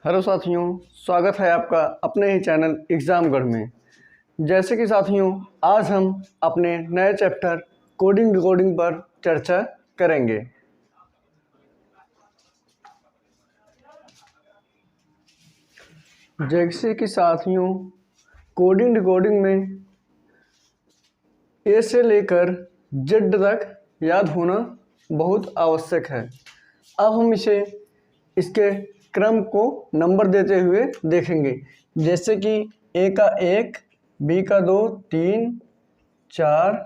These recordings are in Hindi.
हेलो साथियों, स्वागत है आपका अपने ही चैनल एग्ज़ामगढ़ में। जैसे कि साथियों, आज हम अपने नए चैप्टर कोडिंग डिकोडिंग पर चर्चा करेंगे। जैसे कि साथियों, कोडिंग डिकोडिंग में ए से लेकर जेड तक याद होना बहुत आवश्यक है। अब हम इसके क्रम को नंबर देते हुए देखेंगे। जैसे कि ए का 1, बी का 2, 3, 4,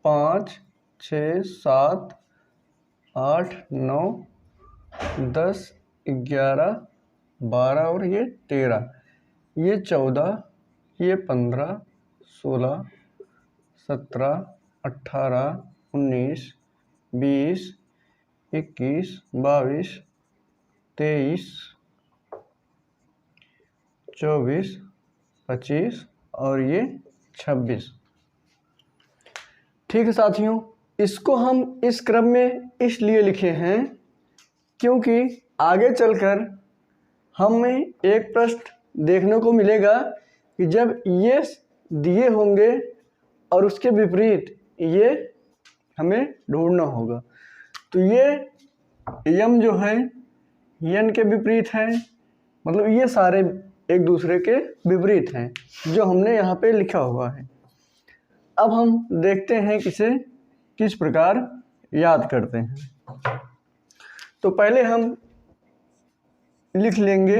5, 6, 7, 8, 9, 10, 11, 12 और ये 13, ये 14, ये 15, 16, 17, 18, 19, 20, 21, 22, 23, 24, 25 और ये 26। ठीक है साथियों, इसको हम इस क्रम में इसलिए लिखे हैं क्योंकि आगे चलकर हमें एक प्रश्न देखने को मिलेगा कि जब ये दिए होंगे और उसके विपरीत ये हमें ढूंढना होगा। तो ये यम जो है यन के विपरीत है, मतलब ये सारे एक दूसरे के विपरीत हैं जो हमने यहाँ पे लिखा हुआ है। अब हम देखते हैं किसे किस प्रकार याद करते हैं। तो पहले हम लिख लेंगे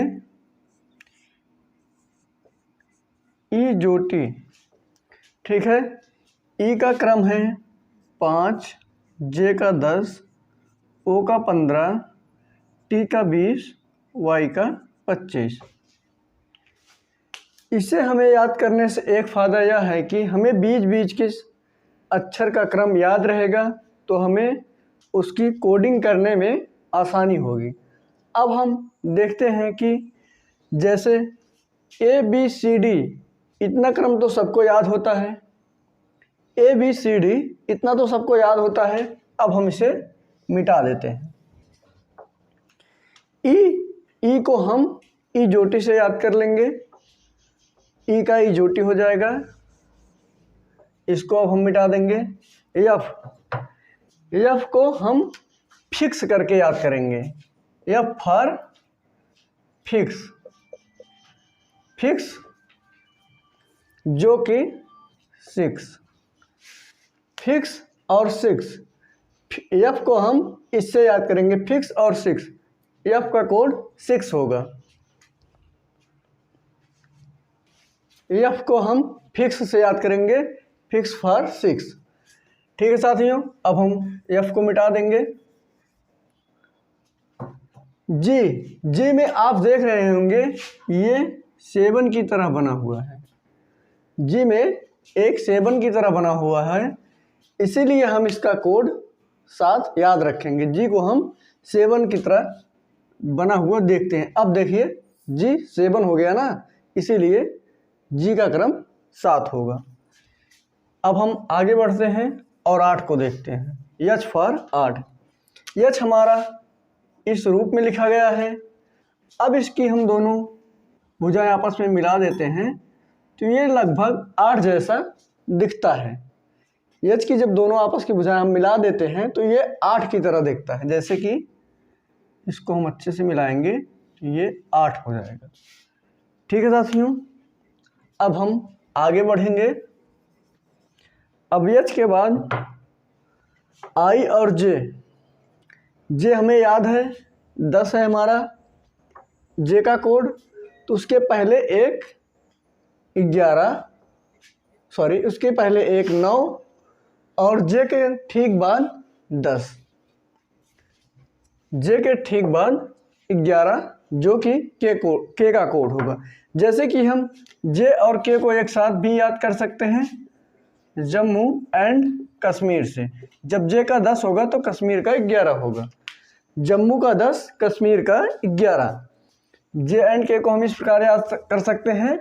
ई जो टी। ठीक है, ई का क्रम है 5, जे का 10, ओ का 15, टी का 20, वाई का 25। इसे हमें याद करने से एक फ़ायदा यह है कि हमें बीच बीच के अक्षर का क्रम याद रहेगा, तो हमें उसकी कोडिंग करने में आसानी होगी। अब हम देखते हैं कि जैसे ए बी सी डी, इतना क्रम तो सबको याद होता है। ए बी सी डी इतना तो सबको याद होता है। अब हम इसे मिटा देते हैं। ई को हम ई जोटी से याद कर लेंगे। ई का ई जोटी हो जाएगा, इसको अब हम मिटा देंगे। एफ को हम फिक्स करके याद करेंगे। एफ फॉर फिक्स, फिक्स जो कि 6, फिक्स और 6। एफ को हम इससे याद करेंगे, फिक्स और 6। एफ का कोड 6 होगा। एफ को हम फिक्स से याद करेंगे, फिक्स फॉर 6। ठीक है साथियों, अब हम एफ को मिटा देंगे। जी में आप देख रहे होंगे ये 7 की तरह बना हुआ है। जी में एक 7 की तरह बना हुआ है, इसीलिए हम इसका कोड 7 याद रखेंगे। जी को हम 7 की तरह बना हुआ देखते हैं। अब देखिए जी 7 हो गया ना, इसीलिए जी का क्रम 7 होगा। अब हम आगे बढ़ते हैं और 8 को देखते हैं। H for 8। एच हमारा इस रूप में लिखा गया है। अब इसकी हम दोनों भुजाएं आपस में मिला देते हैं तो ये लगभग 8 जैसा दिखता है। एच की जब दोनों आपस की भुजाएं हम मिला देते हैं तो ये 8 की तरह दिखता है। जैसे कि इसको हम अच्छे से मिलाएंगे तो ये 8 हो जाएगा। ठीक है साथियों, अब हम आगे बढ़ेंगे। अब एच के बाद आई और जे हमें याद है 10 है हमारा जे का कोड, तो उसके पहले एक 9 और जे के ठीक बाद 10, जे के ठीक बाद 11 जो कि के का कोड होगा। जैसे कि हम जे और के को एक साथ भी याद कर सकते हैं जम्मू एंड कश्मीर से। जब जे का 10 होगा तो कश्मीर का 11 होगा। जम्मू का 10, कश्मीर का 11। जे एंड के को हम इस प्रकार याद कर सकते हैं।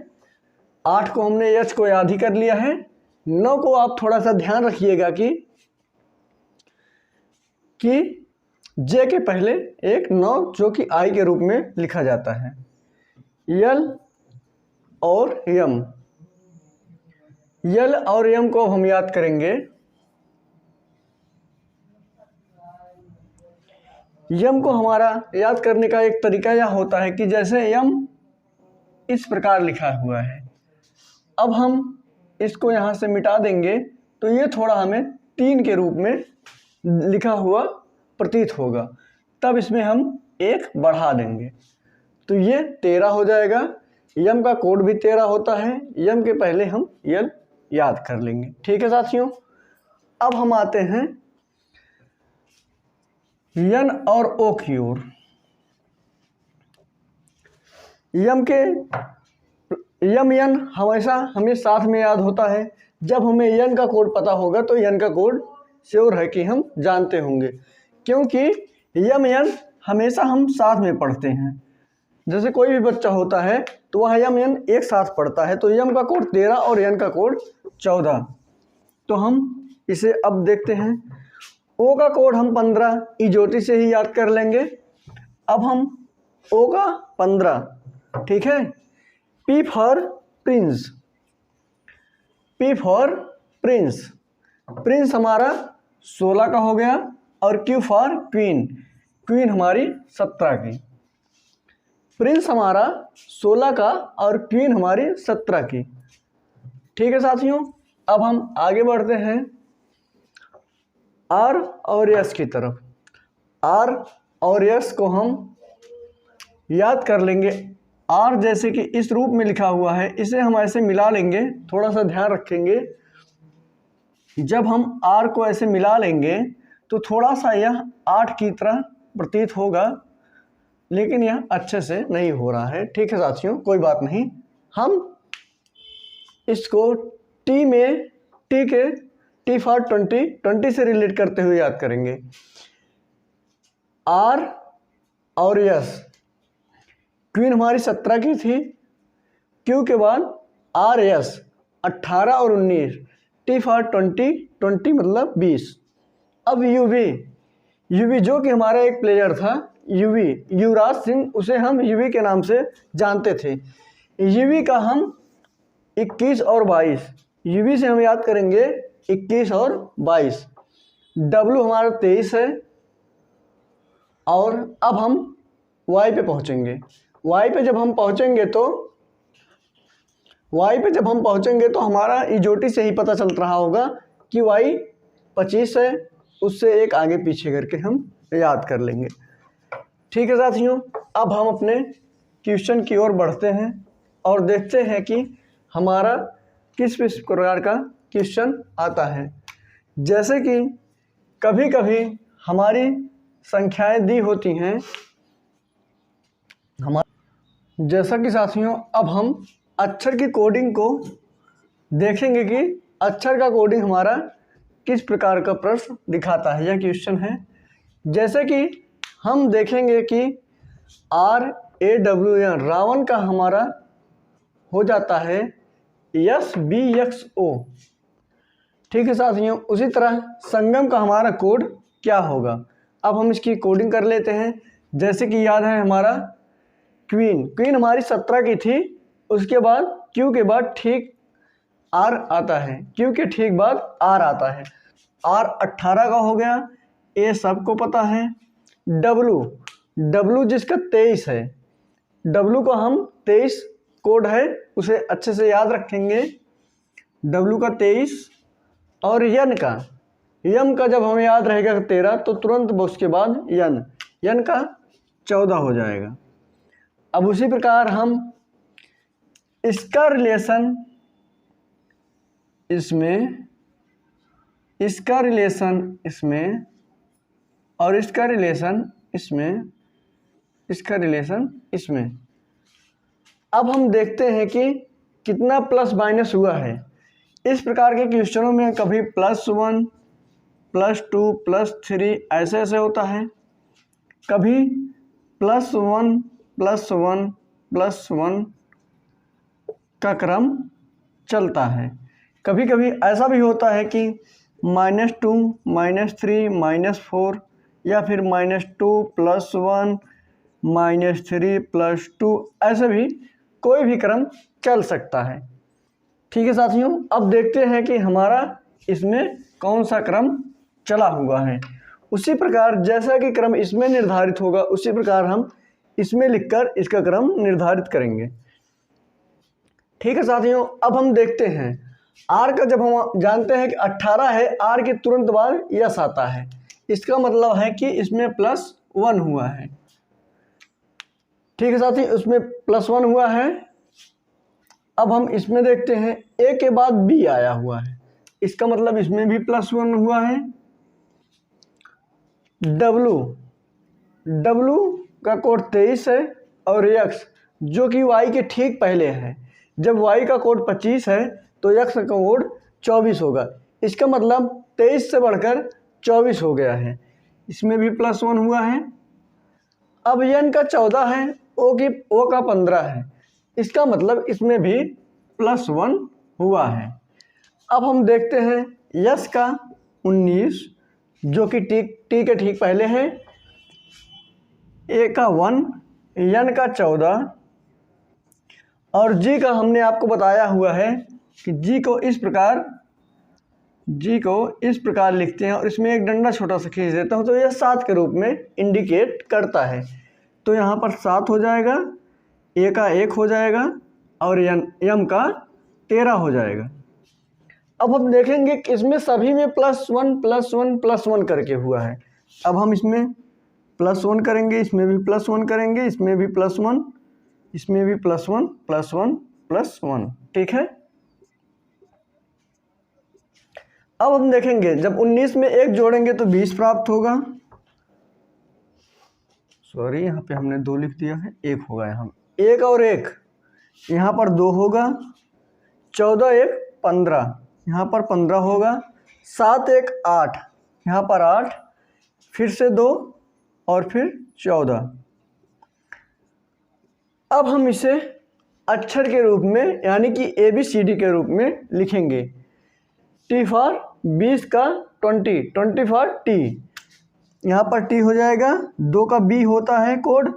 8 को हमने एच को याद ही कर लिया है। 9 को आप थोड़ा सा ध्यान रखिएगा कि जे के पहले एक 9 जो कि आई के रूप में लिखा जाता है। यल और यम। यल और यम को हम याद करेंगे। यम को हमारा याद करने का एक तरीका यह होता है कि जैसे यम इस प्रकार लिखा हुआ है, अब हम इसको यहाँ से मिटा देंगे तो ये थोड़ा हमें 3 के रूप में लिखा हुआ प्रतीत होगा, तब इसमें हम 1 बढ़ा देंगे तो ये 13 हो जाएगा। यम का कोड भी 13 होता है, यम के पहले हम यल याद कर लेंगे। ठीक है साथियों, अब हम आते हैं यन और ओ की ओर। यम यन हमेशा हमें साथ में याद होता है। जब हमें यन का कोड पता होगा तो यन का कोड श्योर है कि हम जानते होंगे, क्योंकि यम यन हमेशा हम साथ में पढ़ते हैं। जैसे कोई भी बच्चा होता है तो वह यम यन एक साथ पढ़ता है, तो यम का कोड 13 और यन का कोड 14। तो हम इसे अब देखते हैं। ओ का कोड हम 15 इजोटी से ही याद कर लेंगे। अब हम ओ का 15, ठीक है। P for Prince, P for Prince, Prince हमारा 16 का हो गया। और क्यू फॉर क्वीन, क्वीन हमारी 17 की। प्रिंस हमारा 16 का और क्वीन हमारी 17 की। ठीक है साथियों, अब हम आगे बढ़ते हैं आर और यस की तरफ। आर और यस को हम याद कर लेंगे। आर जैसे कि इस रूप में लिखा हुआ है, इसे हम ऐसे मिला लेंगे। थोड़ा सा ध्यान रखेंगे, जब हम आर को ऐसे मिला लेंगे तो थोड़ा सा यह 8 की तरह प्रतीत होगा, लेकिन यह अच्छे से नहीं हो रहा है। ठीक है साथियों, कोई बात नहीं। हम इसको टी में टी फॉर 20 से रिलेट करते हुए याद करेंगे। आर और यस, क्वीन हमारी 17 की थी, क्यू के बाद आर यस 18 और 19, टी फॉर 20 मतलब 20। अब यूवी जो कि हमारा एक प्लेयर था, युवराज सिंह, उसे हम यूवी के नाम से जानते थे। यूवी का हम 21 और 22, यूवी से हम याद करेंगे 21 और 22। डब्लू हमारा 23 है। और अब हम वाई पे पहुंचेंगे। वाई पे जब हम पहुंचेंगे तो हमारा इजोटी से ही पता चल रहा होगा कि वाई 25 है, उससे एक आगे पीछे करके हम याद कर लेंगे। ठीक है साथियों, अब हम अपने क्वेश्चन की ओर बढ़ते हैं और देखते हैं कि हमारा किस प्रकार का क्वेश्चन आता है। जैसे कि कभी कभी हमारी संख्याएं दी होती हैं, जैसा कि साथियों अब हम अक्षर की कोडिंग को देखेंगे कि अक्षर का कोडिंग हमारा किस प्रकार का प्रश्न दिखाता है। यह क्वेश्चन है। जैसे कि हम देखेंगे कि RAWN रावण का हमारा हो जाता है SBXO। ठीक है साथियों, उसी तरह संगम का हमारा कोड क्या होगा। अब हम इसकी कोडिंग कर लेते हैं। जैसे कि याद है हमारा क्वीन हमारी 17 की थी, उसके बाद क्यू के बाद ठीक आर आता है, क्यू के ठीक बाद आर आता है, आर 18 का हो गया, ये सबको पता है। डब्लू जिसका 23 है, डब्लू का हम 23 कोड है, उसे अच्छे से याद रखेंगे। डब्लू का 23 और यन का जब हमें याद रहेगा 13 तो तुरंत उसके बाद यन का 14 हो जाएगा। अब उसी प्रकार हम इसका रिलेशन इसमें, इसका रिलेशन इसमें और इसका रिलेशन इसमें, इसका रिलेशन इसमें। अब हम देखते हैं कि कितना प्लस माइनस हुआ है। इस प्रकार के क्वेश्चनों में कभी +1 +2 +3 ऐसे ऐसे होता है, कभी +1 +1 +1 का क्रम चलता है। कभी कभी ऐसा भी होता है कि -2 -3 -4 या फिर -2 +1 -3 +2 ऐसे भी कोई भी क्रम चल सकता है। ठीक है साथियों, अब देखते हैं कि हमारा इसमें कौन सा क्रम चला हुआ है। उसी प्रकार जैसा कि क्रम इसमें निर्धारित होगा उसी प्रकार हम इसमें लिखकर इसका क्रम निर्धारित करेंगे। ठीक है साथियों, अब हम देखते हैं आर का, जब हम जानते हैं कि 18 है, आर के तुरंत बाद यस आता है, इसका मतलब है कि इसमें +1 हुआ है। ठीक है साथी, उसमें +1 हुआ है। अब हम इसमें देखते हैं ए के बाद बी आया हुआ है, इसका मतलब इसमें भी +1 हुआ है। डब्लू का कोड 23 है और यक्स जो कि वाई के ठीक पहले है। जब वाई का कोड 25 है तो यक्स का कोड 24 होगा, इसका मतलब 23 से बढ़कर 24 हो गया है, इसमें भी +1 हुआ है। अब एन का 14 है, ओ का 15 है, इसका मतलब इसमें भी +1 हुआ है। अब हम देखते हैं यस का 19 जो कि टी के ठीक पहले है, ए का 1, एन का 14 और जी का हमने आपको बताया हुआ है कि जी को इस प्रकार लिखते हैं और इसमें एक डंडा छोटा सा खींच देता हूँ तो यह 7 के रूप में इंडिकेट करता है। तो यहाँ पर 7 हो जाएगा, ए का 1 हो जाएगा और एम का 13 हो जाएगा। अब हम देखेंगे कि इसमें सभी में +1 करके हुआ है। अब हम इसमें +1 करेंगे, इसमें भी +1 करेंगे, इसमें भी +1, इसमें भी +1। ठीक है। अब हम देखेंगे जब 19 में 1 जोड़ेंगे तो 20 प्राप्त होगा। सॉरी, यहाँ पे हमने 2 लिख दिया है, 1 होगा यहाँ। 1 और 1 यहाँ पर 2 होगा, 14 1 15 यहाँ पर 15 होगा, 7 1 8 यहाँ पर 8, फिर से 2 और फिर 14। अब हम इसे अक्षर के रूप में यानी कि ABCD के रूप में लिखेंगे। T फॉर 20 का 20 फॉर T, यहाँ पर T हो जाएगा, 2 का B होता है कोड,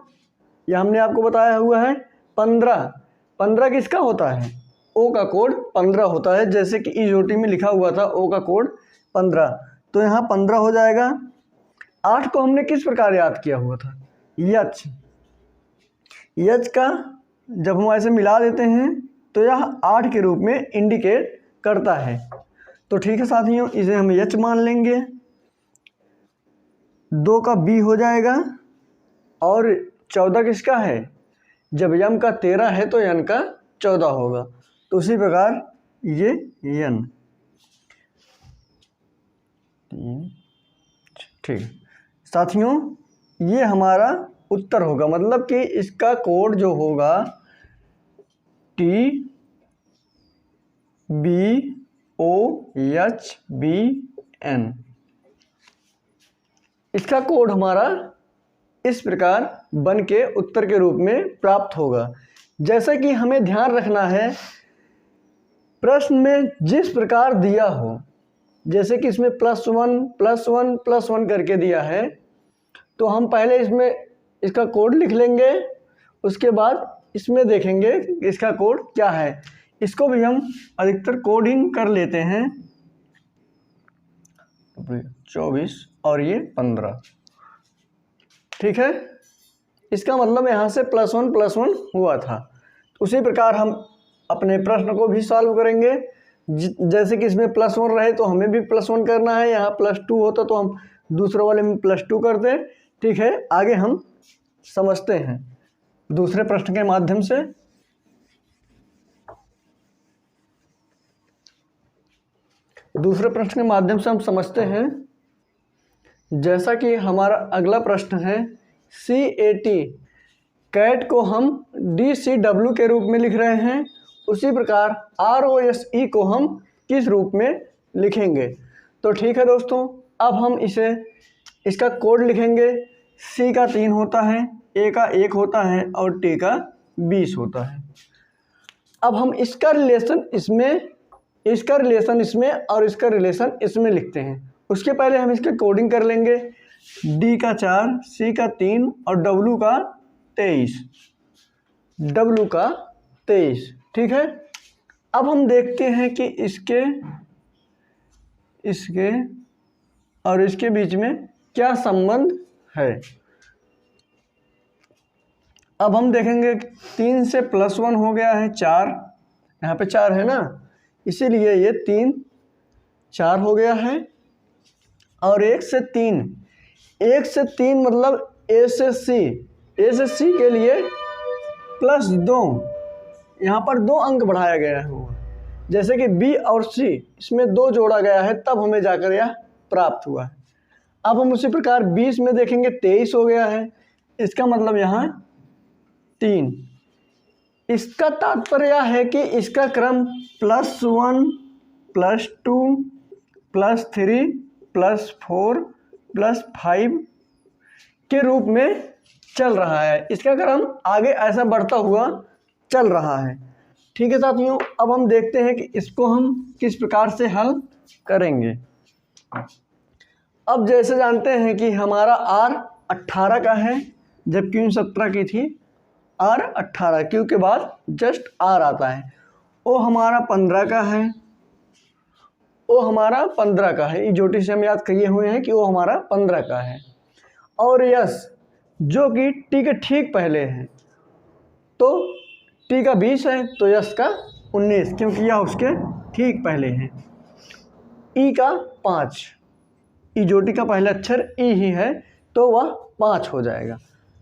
यह हमने आपको बताया हुआ है। 15 किसका होता है, O का कोड 15 होता है, जैसे कि EOT में लिखा हुआ था O का कोड 15, तो यहाँ 15 हो जाएगा। 8 को हमने किस प्रकार याद किया हुआ था, यच का जब हम ऐसे मिला देते हैं तो यह 8 के रूप में इंडिकेट करता है। तो ठीक है साथियों, इसे हम यच मान लेंगे। 2 का B हो जाएगा और 14 किसका है, जब यम का 13 है तो यन का 14 होगा, तो उसी प्रकार ये यन। ठीक साथियों, ये हमारा उत्तर होगा, मतलब कि इसका कोड जो होगा TBOHBN, इसका कोड हमारा इस प्रकार बन के उत्तर के रूप में प्राप्त होगा। जैसा कि हमें ध्यान रखना है, प्रश्न में जिस प्रकार दिया हो, जैसे कि इसमें +1 करके दिया है, तो हम पहले इसमें इसका कोड लिख लेंगे, उसके बाद इसमें देखेंगे इसका कोड क्या है। इसको भी हम अधिकतर कोडिंग कर लेते हैं, 24 और ये 15। ठीक है, इसका मतलब यहाँ से +1 हुआ था। उसी प्रकार हम अपने प्रश्न को भी सॉल्व करेंगे। जैसे कि इसमें +1 रहे तो हमें भी +1 करना है, यहाँ +2 होता तो हम दूसरे वाले में +2 करते। ठीक है, आगे हम समझते हैं दूसरे प्रश्न के माध्यम से। दूसरे प्रश्न के माध्यम से हम समझते हैं, जैसा कि हमारा अगला प्रश्न है CAT, कैट को हम DCW के रूप में लिख रहे हैं, उसी प्रकार ROSE को हम किस रूप में लिखेंगे। तो ठीक है दोस्तों, अब हम इसका कोड लिखेंगे। C का 3 होता है, A का 1 होता है और T का 20 होता है। अब हम इसका रिलेशन इसमें, इसका रिलेशन इसमें और इसका रिलेशन इसमें लिखते हैं। उसके पहले हम इसके कोडिंग कर लेंगे। D का 4, C का 3 और W का 23। W का 23। ठीक है, अब हम देखते हैं कि इसके और इसके बीच में क्या संबंध है। अब हम देखेंगे 3 से +1 हो गया है 4, यहाँ पे 4 है ना, इसीलिए ये 3 4 हो गया है। और 1 से 3 मतलब A से C के लिए +2, यहाँ पर 2 अंक बढ़ाया गया है। जैसे कि B और C इसमें 2 जोड़ा गया है, तब हमें जाकर यह प्राप्त हुआ है। अब हम उसी प्रकार 20 में देखेंगे 23 हो गया है, इसका मतलब यहाँ 3। इसका तात्पर्य यह है कि इसका क्रम +1 +2 +3 +4 +5 के रूप में चल रहा है। इसका क्रम आगे ऐसा बढ़ता हुआ चल रहा है। ठीक है साथियों, अब हम देखते हैं कि इसको हम किस प्रकार से हल करेंगे। अब जैसे जानते हैं कि हमारा R 18 का है, जब Q 17 की थी। R 18, Q के बाद जस्ट R आता है। O हमारा 15 का है, O हमारा 15 का है। ये ज्योतिष से हम याद किए हुए हैं कि O हमारा 15 का है। और यस जो कि T के ठीक पहले है, तो T का 20 है तो यस का 19, क्योंकि यह उसके ठीक पहले है। E का 5, ई ज्योति का पहला अक्षर ई ही है, तो वह 5 हो जाएगा।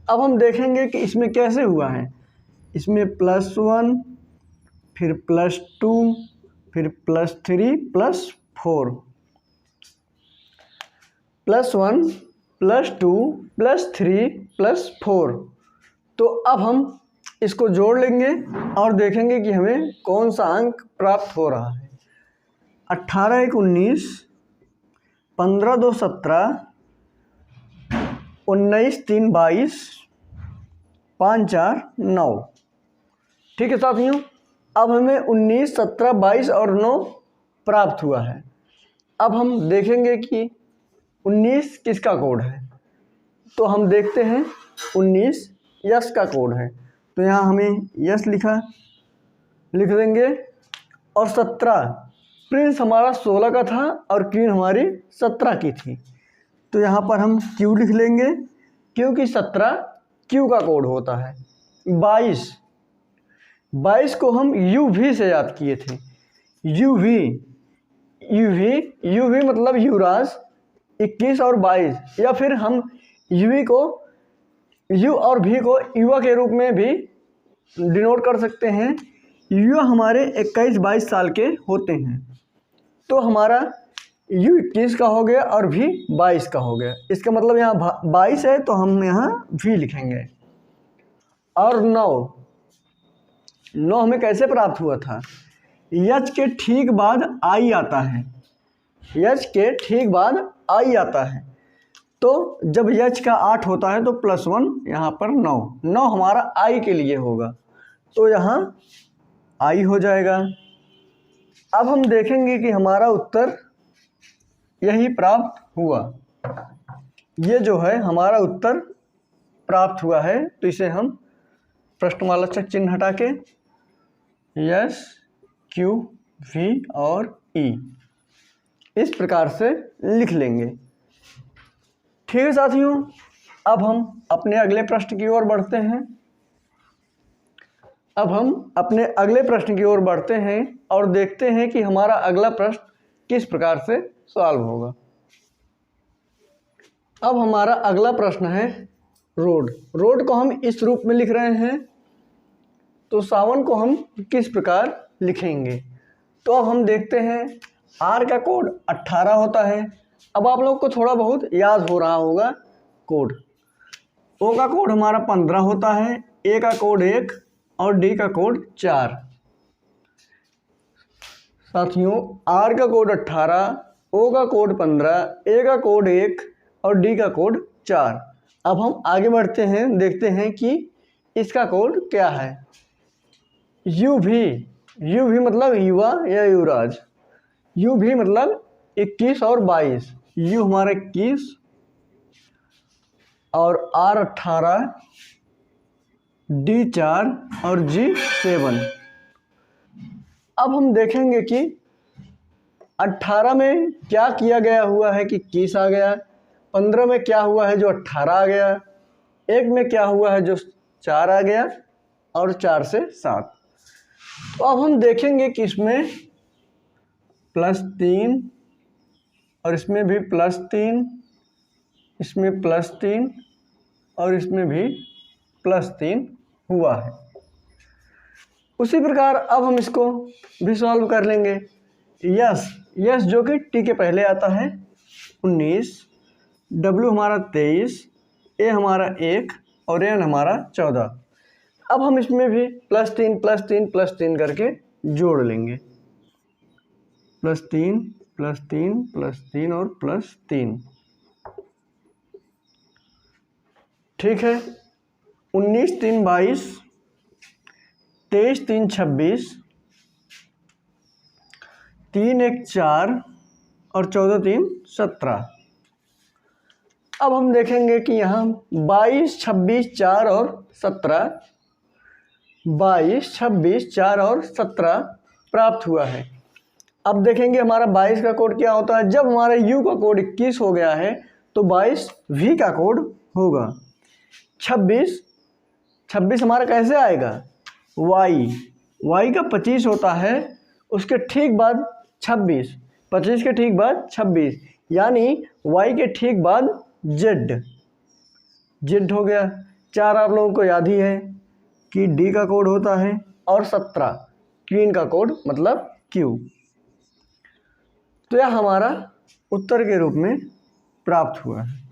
अब हम देखेंगे कि इसमें कैसे हुआ है। इसमें +1 फिर +2 फिर +3 +4, +1 +2 +3 +4। तो अब हम इसको जोड़ लेंगे और देखेंगे कि हमें कौन सा अंक प्राप्त हो रहा है। 18 1 19, 15 2 17, 19 3 22, 5 4 9। ठीक है साथियों, अब हमें 19 17 22 और 9 प्राप्त हुआ है। अब हम देखेंगे कि 19 किसका कोड है, तो हम देखते हैं 19 यस का कोड है, तो यहाँ हमें यस लिख देंगे। और 17 प्रिंस हमारा 16 का था और क्वीन हमारी 17 की थी, तो यहाँ पर हम क्यू लिख लेंगे, क्योंकि 17 क्यू का कोड होता है। 22 को हम UV से याद किए थे। UV मतलब युवराज 21 और 22, या फिर हम UV को U और V को युवा के रूप में भी डिनोट कर सकते हैं। युवा हमारे 21 22 साल के होते हैं, तो हमारा U 21 का हो गया और V 22 का हो गया। इसका मतलब यहाँ 22 है तो हम यहाँ V लिखेंगे। और 9 हमें कैसे प्राप्त हुआ था। यच के ठीक बाद I आता है, यच के ठीक बाद I आता है, तो जब यच का 8 होता है तो +1 यहाँ पर 9 हमारा I के लिए होगा, तो यहाँ I हो जाएगा। अब हम देखेंगे कि हमारा उत्तर यही प्राप्त हुआ। ये जो है हमारा उत्तर प्राप्त हुआ है, तो इसे हम प्रश्नवाचक चिन्ह हटा के यस क्यू वी और ई इस प्रकार से लिख लेंगे। ठीक है साथियों, अब हम अपने अगले प्रश्न की ओर बढ़ते हैं। और देखते हैं कि हमारा अगला प्रश्न किस प्रकार से सॉल्व होगा। अब हमारा अगला प्रश्न है रोड को हम इस रूप में लिख रहे हैं, तो सावन को हम किस प्रकार लिखेंगे। तो अब हम देखते हैं R का कोड 18 होता है। अब आप लोग को थोड़ा बहुत याद हो रहा होगा कोड। O का कोड हमारा 15 होता है, A का कोड 1 और D का कोड 4। साथियों R का कोड 18, O का कोड 15, A का कोड 1 और D का कोड 4। अब हम आगे बढ़ते हैं, देखते हैं कि इसका कोड क्या है। UV मतलब युवा या युवराज, UV मतलब 21 और 22, U हमारा 21 और R 18 D4 और G7। अब हम देखेंगे कि 18 में क्या किया गया हुआ है कि 21 आ गया, 15 में क्या हुआ है जो 18 आ गया, 1 में क्या हुआ है जो 4 आ गया और 4 से 7। तो अब हम देखेंगे कि इसमें +3 और इसमें भी +3, इसमें +3 और इसमें भी +3 हुआ है। उसी प्रकार अब हम इसको भी सॉल्व कर लेंगे। यस जो कि टी के पहले आता है 19, डब्ल्यू हमारा 23, ए हमारा 1 और एन हमारा 14। अब हम इसमें भी +3 +3 +3 करके जोड़ लेंगे। +3 +3 +3 और +3। ठीक है। 19 3 22, 23 3 26, 3 1 4 और 14 3 17। अब हम देखेंगे कि यहाँ 22 26 4 और 17, 22 26 4 और 17 प्राप्त हुआ है। अब देखेंगे हमारा 22 का कोड क्या होता है। जब हमारा U का कोड 21 हो गया है तो 22 V का कोड होगा। 26 हमारा कैसे आएगा, Y का 25 होता है, उसके ठीक बाद 26, 25 के ठीक बाद 26, यानी Y के ठीक बाद Z हो गया। 4 आप लोगों को याद ही है कि D का कोड होता है और 17 क्वीन का कोड मतलब Q। तो यह हमारा उत्तर के रूप में प्राप्त हुआ है।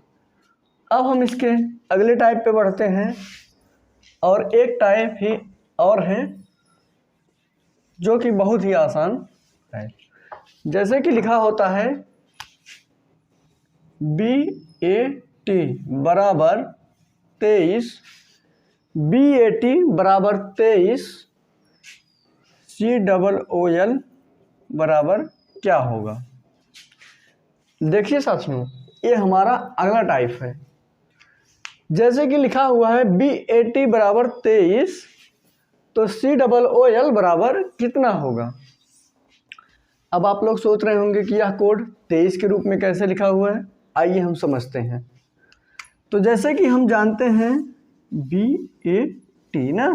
अब हम इसके अगले टाइप पे बढ़ते हैं और एक टाइप ही और है जो कि बहुत ही आसान है। जैसे कि लिखा होता है BAT बराबर 23, BAT बराबर 23, COOL बराबर क्या होगा। देखिए साथियों, ये हमारा अगला टाइप है। जैसे कि लिखा हुआ है BAT बराबर 23, तो COOL बराबर कितना होगा। अब आप लोग सोच रहे होंगे कि यह कोड 23 के रूप में कैसे लिखा हुआ है। आइए हम समझते हैं। तो जैसे कि हम जानते हैं BAT ना,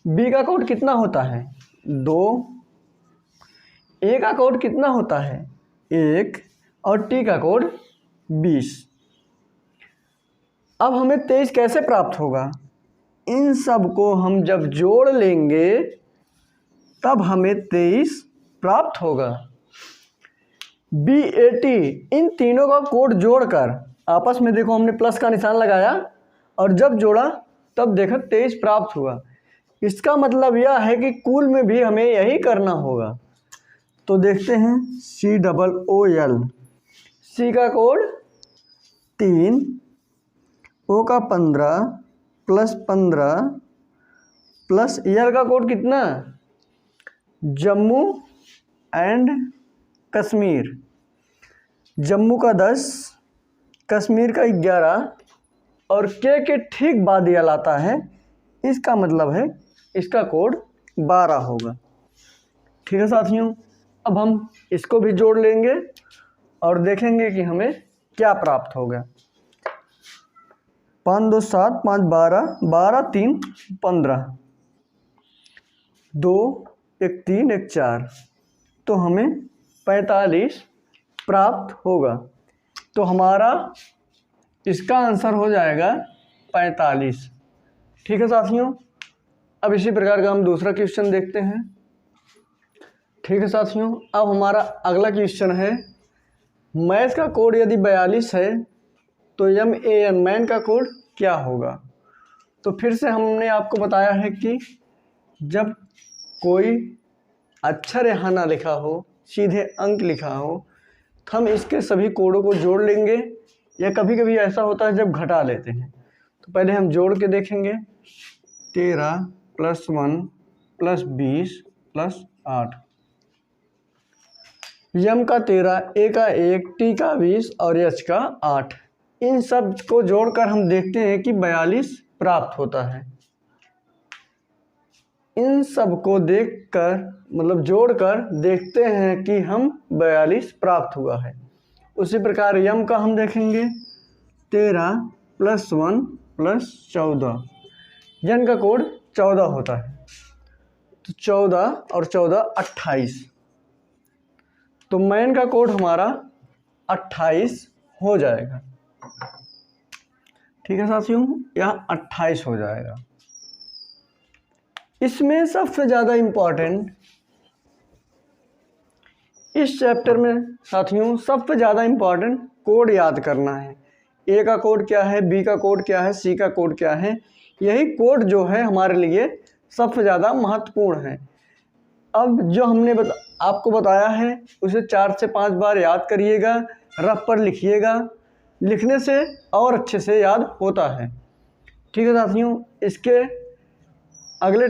B का कोड कितना होता है 2, A का कोड कितना होता है 1 और T का कोड 20। अब हमें 23 कैसे प्राप्त होगा। इन सब को हम जब जोड़ लेंगे तब हमें 23 प्राप्त होगा। BAT इन तीनों का कोड जोड़कर आपस में देखो हमने प्लस का निशान लगाया और जब जोड़ा तब देखो 23 प्राप्त हुआ। इसका मतलब यह है कि कुल में भी हमें यही करना होगा। तो देखते हैं COOL, C का कोड 3, O का 15 + 15 प्लस EL का कोड कितना जम्मू एंड कश्मीर, जम्मू का 10, कश्मीर का 11 और के ठीक बाद EL आता है। इसका मतलब है इसका कोड 12 होगा। ठीक है साथियों, अब हम इसको भी जोड़ लेंगे और देखेंगे कि हमें क्या प्राप्त होगा। 5 2 7 5 12, 12 3 15, 2 1 3 1 4, तो हमें 45 प्राप्त होगा। तो हमारा इसका आंसर हो जाएगा 45। ठीक है साथियों, अब इसी प्रकार का हम दूसरा क्वेश्चन देखते हैं। ठीक है साथियों, अब हमारा अगला क्वेश्चन है मैथ का कोड यदि 42 है तो MAN मैन का कोड क्या होगा। तो फिर से हमने आपको बताया है कि जब कोई अक्षर यहाँ ना लिखा हो, सीधे अंक लिखा हो, तो हम इसके सभी कोडों को जोड़ लेंगे, या कभी कभी ऐसा होता है जब घटा लेते हैं। तो पहले हम जोड़ के देखेंगे। 13 + 1 + 20 + 8, M का 13, A का 1, T का 20 और H का 8। इन सब को जोड़कर हम देखते हैं कि 42 प्राप्त होता है। इन सब को देखकर मतलब जोड़कर देखते हैं कि हम 42 प्राप्त हुआ है। उसी प्रकार यम का हम देखेंगे 13 + 1 + 14। यन का कोड 14 होता है, तो 14 और 14 28। तो मैन का कोड हमारा 28 हो जाएगा। ठीक है साथियों, यह 28 हो जाएगा। इसमें सबसे ज़्यादा इम्पॉर्टेंट इस चैप्टर में साथियों सबसे ज़्यादा इम्पॉर्टेंट कोड याद करना है। ए का कोड क्या है, बी का कोड क्या है, सी का कोड क्या है। यही कोड जो है हमारे लिए सबसे ज़्यादा महत्वपूर्ण है। अब जो हमने आपको बताया है उसे 4 से 5 बार याद करिएगा, रफ पर लिखिएगा। लिखने से और अच्छे से याद होता है। ठीक है साथियों, इसके अगले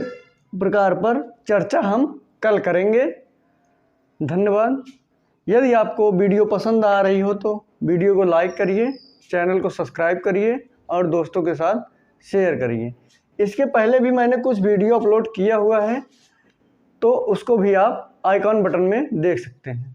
प्रकार पर चर्चा हम कल करेंगे। धन्यवाद। यदि आपको वीडियो पसंद आ रही हो तो वीडियो को लाइक करिए, चैनल को सब्सक्राइब करिए और दोस्तों के साथ शेयर करिए। इसके पहले भी मैंने कुछ वीडियो अपलोड किया हुआ है, तो उसको भी आप आइकॉन बटन में देख सकते हैं।